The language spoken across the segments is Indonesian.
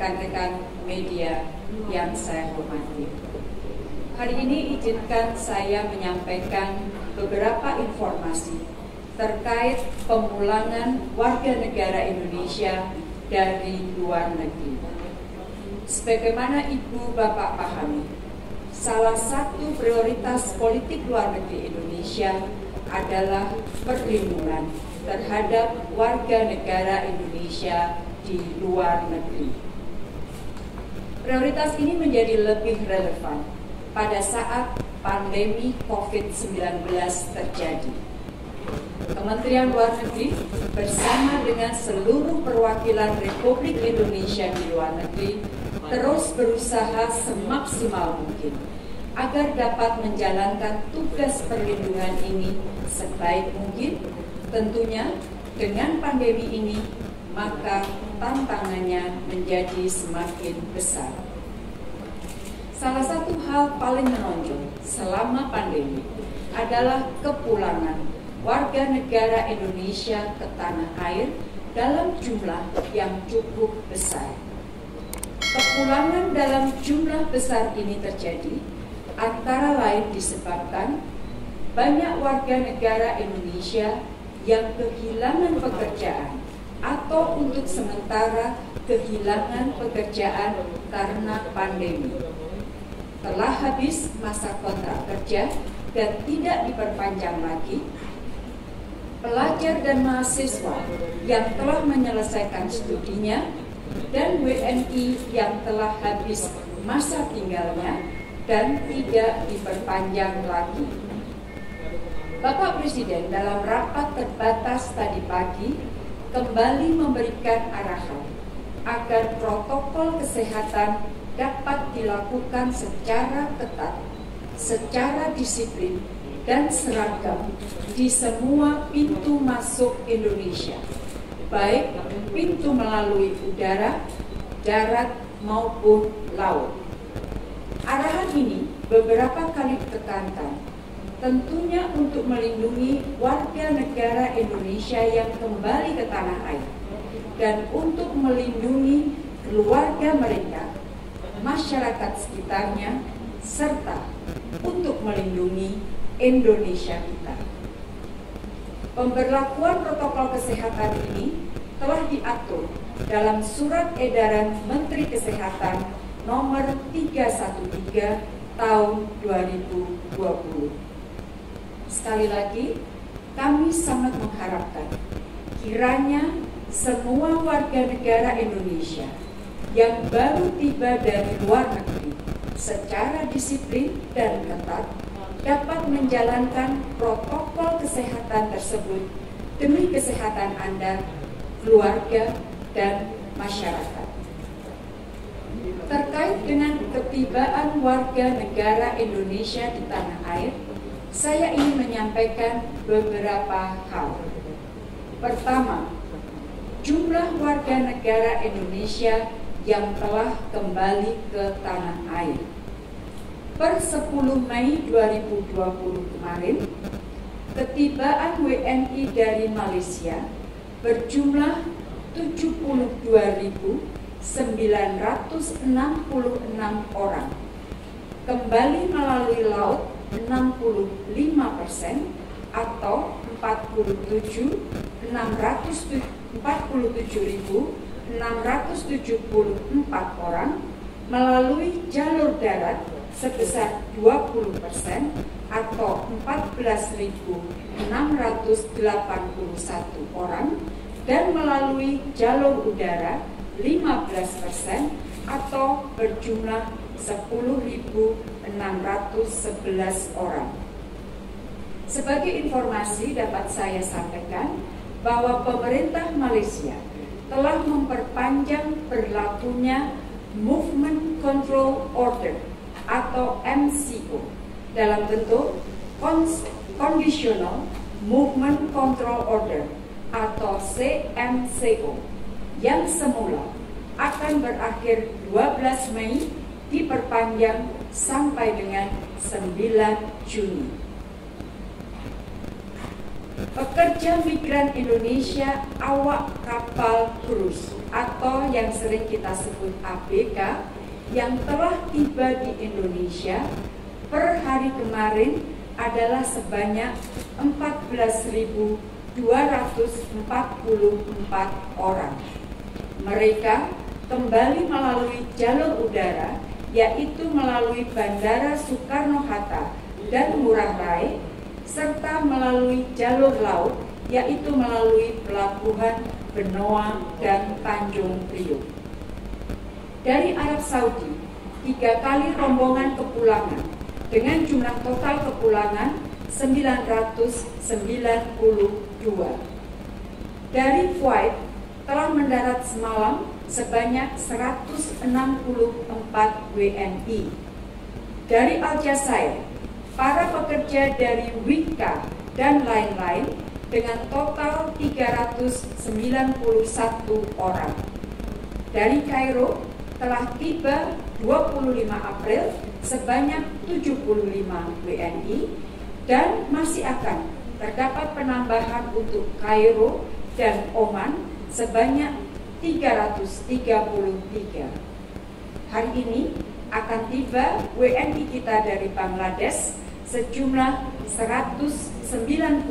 rekan-rekan media yang saya hormati. Hari ini izinkan saya menyampaikan beberapa informasi terkait pemulangan warga negara Indonesia dari luar negeri. Sebagaimana Ibu Bapak pahami, salah satu prioritas politik luar negeri Indonesia adalah perlindungan terhadap warga negara Indonesia di luar negeri. Prioritas ini menjadi lebih relevan pada saat pandemi COVID-19 terjadi. Kementerian Luar Negeri bersama dengan seluruh perwakilan Republik Indonesia di luar negeri terus berusaha semaksimal mungkin agar dapat menjalankan tugas perlindungan ini sebaik mungkin. Tentunya dengan pandemi ini maka tantangannya menjadi semakin besar. Salah satu hal paling menonjol selama pandemi adalah kepulangan warga negara Indonesia ke tanah air dalam jumlah yang cukup besar. Kepulangan dalam jumlah besar ini terjadi antara lain disebabkan banyak warga negara Indonesia yang kehilangan pekerjaan atau untuk sementara kehilangan pekerjaan karena pandemi. Telah habis masa kontrak kerja dan tidak diperpanjang lagi, pelajar dan mahasiswa yang telah menyelesaikan studinya dan WNI yang telah habis masa tinggalnya dan tidak diperpanjang lagi. Bapak Presiden dalam rapat terbatas tadi pagi kembali memberikan arahan agar protokol kesehatan dapat dilakukan secara ketat, secara disiplin, dan seragam di semua pintu masuk Indonesia, baik pintu melalui udara, darat, maupun laut. Arahan ini beberapa kali ditekankan, tentunya untuk melindungi warga negara Indonesia yang kembali ke tanah air dan untuk melindungi keluarga mereka, masyarakat sekitarnya, serta untuk melindungi Indonesia kita. Pemberlakuan protokol kesehatan ini telah diatur dalam Surat Edaran Menteri Kesehatan Nomor 313 Tahun 2020. Sekali lagi, kami sangat mengharapkan kiranya semua warga negara Indonesia yang baru tiba dari luar negeri secara disiplin dan ketat dapat menjalankan protokol kesehatan tersebut demi kesehatan Anda, keluarga, dan masyarakat. Terkait dengan ketibaan warga negara Indonesia di tanah air, saya ingin menyampaikan beberapa hal. Pertama, jumlah warga negara Indonesia yang telah kembali ke tanah air. Per 10 Mei 2020 kemarin, ketibaan WNI dari Malaysia berjumlah 72.966 orang. Kembali melalui laut 65% atau 47.674 orang, melalui jalur darat sebesar 20% atau 14.681 orang, dan melalui jalur udara 15% atau berjumlah 10.611 orang. Sebagai informasi dapat saya sampaikan bahwa pemerintah Malaysia telah memperpanjang berlakunya Movement Control Order atau MCO dalam bentuk Conditional Movement Control Order atau CMCO yang semula akan berakhir 12 Mei diperpanjang sampai dengan 9 Juni. pekerja migran Indonesia awak kapal krus atau yang sering kita sebut ABK yang telah tiba di Indonesia per hari kemarin adalah sebanyak 14.244 orang. Mereka kembali melalui jalur udara, yaitu melalui Bandara Soekarno-Hatta dan Ngurah Rai, serta melalui jalur laut, yaitu melalui pelabuhan Benoa dan Tanjung Priok. Dari Arab Saudi, 3 kali rombongan kepulangan dengan jumlah total kepulangan 992. Dari Kuwait telah mendarat semalam sebanyak 164 WNI. Dari Aljazair, para pekerja dari Wika dan lain-lain dengan total 391 orang. Dari Kairo telah tiba 25 April sebanyak 75 WNI dan masih akan terdapat penambahan untuk Kairo dan Oman sebanyak 333. Hari ini akan tiba WNI kita dari Bangladesh sejumlah 196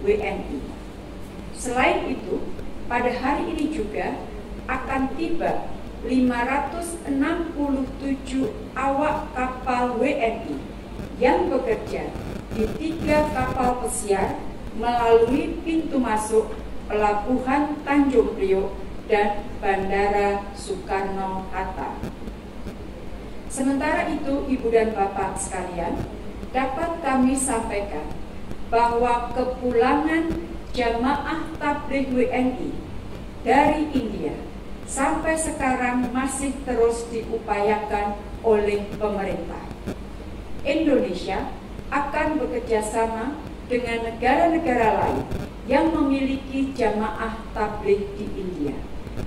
WNI. Selain itu, pada hari ini juga akan tiba 567 awak kapal WNI yang bekerja di 3 kapal pesiar melalui pintu masuk Pelabuhan Tanjung Priok dan Bandara Soekarno-Hatta. Sementara itu, Ibu dan Bapak sekalian, dapat kami sampaikan bahwa kepulangan jamaah tabligh WNI dari India sampai sekarang masih terus diupayakan oleh pemerintah. Indonesia akan bekerjasama dengan negara-negara lain yang memiliki jamaah tabligh di India,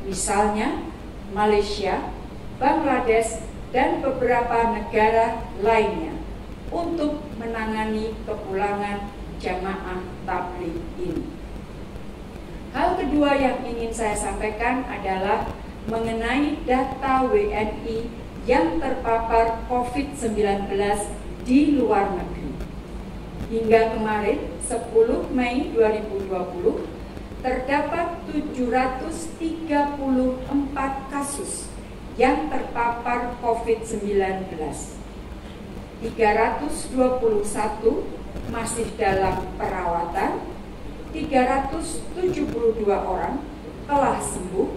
misalnya Malaysia, Bangladesh, dan beberapa negara lainnya untuk menangani kepulangan jamaah tabligh ini. Hal kedua yang ingin saya sampaikan adalah mengenai data WNI yang terpapar COVID-19 di luar negeri. Hingga kemarin, 10 Mei 2020, terdapat 734 kasus yang terpapar COVID-19. 321 masih dalam perawatan, 372 orang telah sembuh,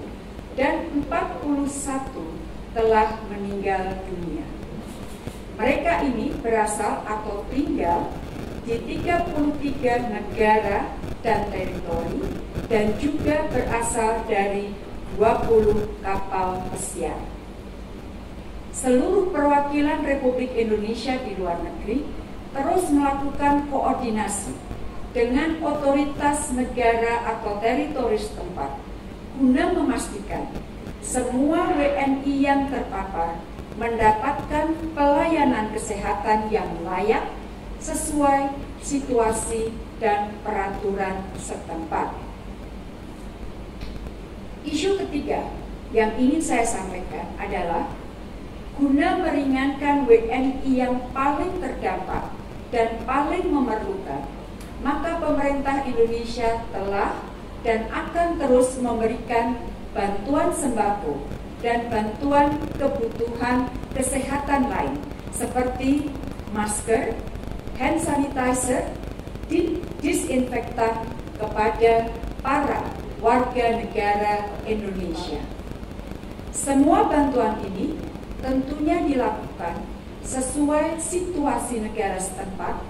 dan 41 telah meninggal dunia. Mereka ini berasal atau tinggal di 33 negara dan teritori dan juga berasal dari 20 kapal pesiar. Seluruh perwakilan Republik Indonesia di luar negeri terus melakukan koordinasi dengan otoritas negara atau teritori setempat guna memastikan semua WNI yang terpapar mendapatkan pelayanan kesehatan yang layak sesuai situasi dan peraturan setempat. Isu ketiga yang ingin saya sampaikan adalah guna meringankan WNI yang paling terdampak dan paling memerlukan, maka pemerintah Indonesia telah dan akan terus memberikan bantuan sembako dan bantuan kebutuhan kesehatan lain seperti masker, hand sanitizer, disinfektan kepada para warga negara Indonesia. Semua bantuan ini tentunya dilakukan sesuai situasi negara setempat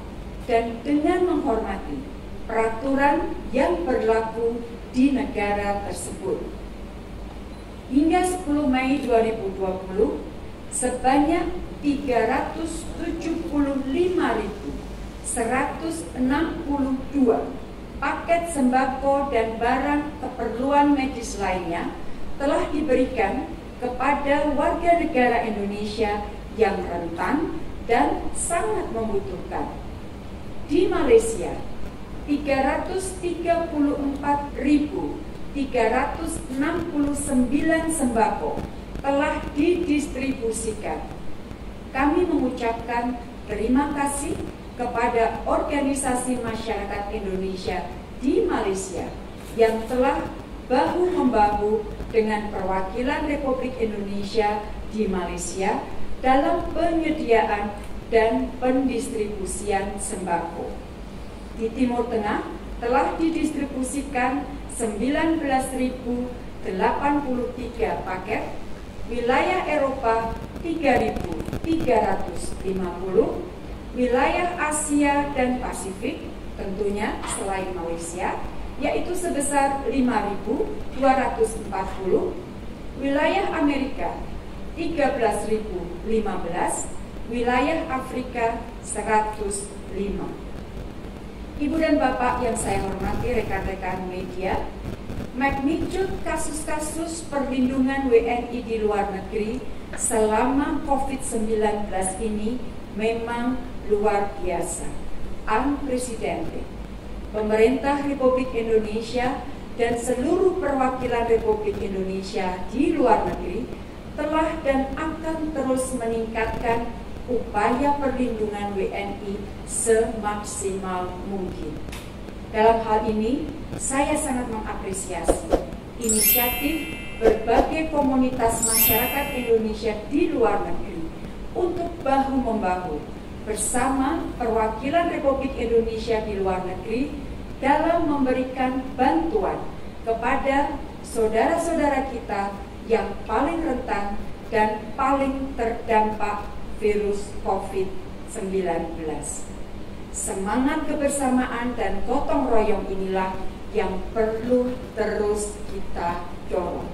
dan dengan menghormati peraturan yang berlaku di negara tersebut. Hingga 10 Mei 2020, sebanyak 375.162 paket sembako dan barang keperluan medis lainnya telah diberikan kepada warga negara Indonesia yang rentan dan sangat membutuhkan. Di Malaysia, 334.369 sembako telah didistribusikan. Kami mengucapkan terima kasih kepada organisasi masyarakat Indonesia di Malaysia yang telah bahu-membahu dengan perwakilan Republik Indonesia di Malaysia dalam penyediaan dan pendistribusian sembako. Di Timur Tengah telah didistribusikan 19.083 paket, wilayah Eropa 3.350, wilayah Asia dan Pasifik tentunya selain Malaysia yaitu sebesar 5.240, wilayah Amerika 13.015, wilayah Afrika 105. Ibu dan Bapak yang saya hormati, rekan-rekan media, magnitude kasus-kasus perlindungan WNI di luar negeri selama COVID-19 ini memang luar biasa, unprecedented. Pemerintah Republik Indonesia dan seluruh perwakilan Republik Indonesia di luar negeri telah dan akan terus meningkatkan upaya perlindungan WNI semaksimal mungkin. Dalam hal ini, saya sangat mengapresiasi inisiatif berbagai komunitas masyarakat Indonesia di luar negeri untuk bahu-membahu bersama perwakilan Republik Indonesia di luar negeri dalam memberikan bantuan kepada saudara-saudara kita yang paling rentan dan paling terdampak virus COVID-19. Semangat kebersamaan dan gotong royong inilah yang perlu terus kita dorong.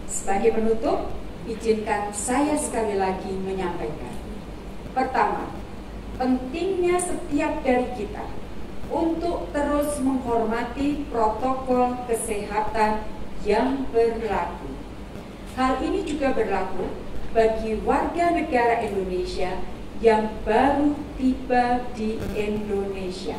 Sebagai penutup, izinkan saya sekali lagi menyampaikan. Pertama, pentingnya setiap dari kita untuk terus menghormati protokol kesehatan yang berlaku. Hal ini juga berlaku bagi warga negara Indonesia yang baru tiba di Indonesia.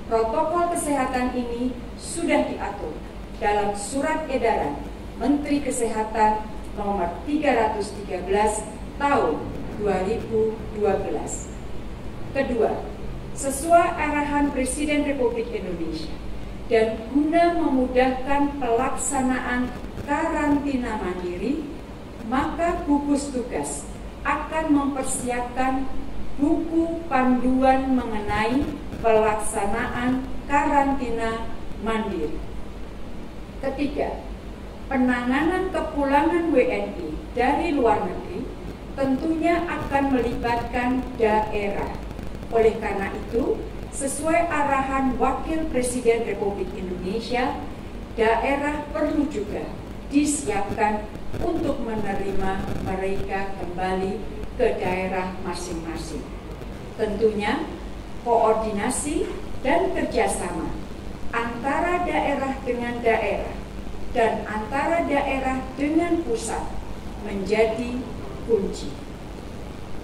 Protokol kesehatan ini sudah diatur dalam Surat Edaran Menteri Kesehatan nomor 313 tahun 2012. Kedua, sesuai arahan Presiden Republik Indonesia dan guna memudahkan pelaksanaan karantina mandiri, maka gugus tugas akan mempersiapkan buku panduan mengenai pelaksanaan karantina mandiri. Ketiga, penanganan kepulangan WNI dari luar negeri tentunya akan melibatkan daerah. Oleh karena itu, sesuai arahan Wakil Presiden Republik Indonesia, daerah perlu juga disiapkan untuk menerima mereka kembali ke daerah masing-masing. Tentunya koordinasi dan kerjasama antara daerah dengan daerah dan antara daerah dengan pusat menjadi kunci.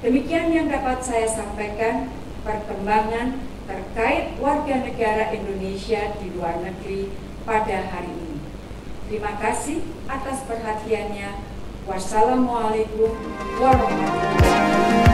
Demikian yang dapat saya sampaikan perkembangan terkait warga negara Indonesia di luar negeri pada hari ini. Terima kasih atas perhatiannya. Wassalamualaikum warahmatullahi wabarakatuh.